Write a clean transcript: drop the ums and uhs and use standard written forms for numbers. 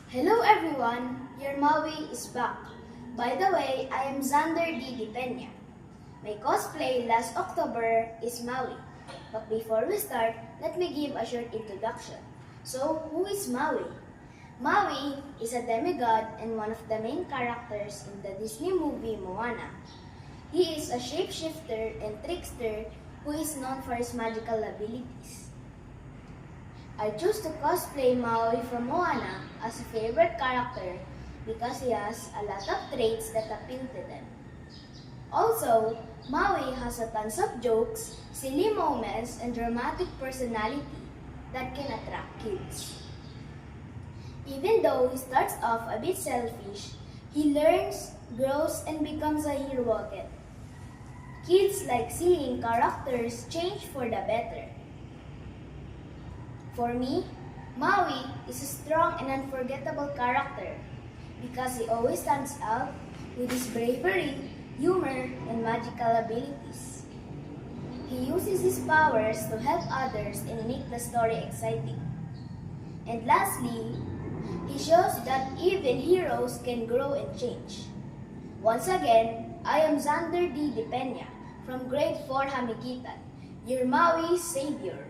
Hello everyone, your Maui is back. By the way, I am Xander D. Dipenya. My cosplay last October is Maui. But before we start, let me give a short introduction. So, who is Maui? Maui is a demigod and one of the main characters in the Disney movie Moana. He is a shapeshifter and trickster who is known for his magical abilities. I chose to cosplay Maui from Moana as a favorite character because he has a lot of traits that appeal to them. Also, Maui has a tons of jokes, silly moments, and dramatic personality that can attract kids. Even though he starts off a bit selfish, he learns, grows, and becomes a hero again. Kids like seeing characters change for the better. For me, Maui is a strong and unforgettable character because he always stands out with his bravery, humor, and magical abilities. He uses his powers to help others and make the story exciting. And lastly, he shows that even heroes can grow and change. Once again, I am Xander D. Dipenya from Grade 4 Hamikitan, your Maui savior.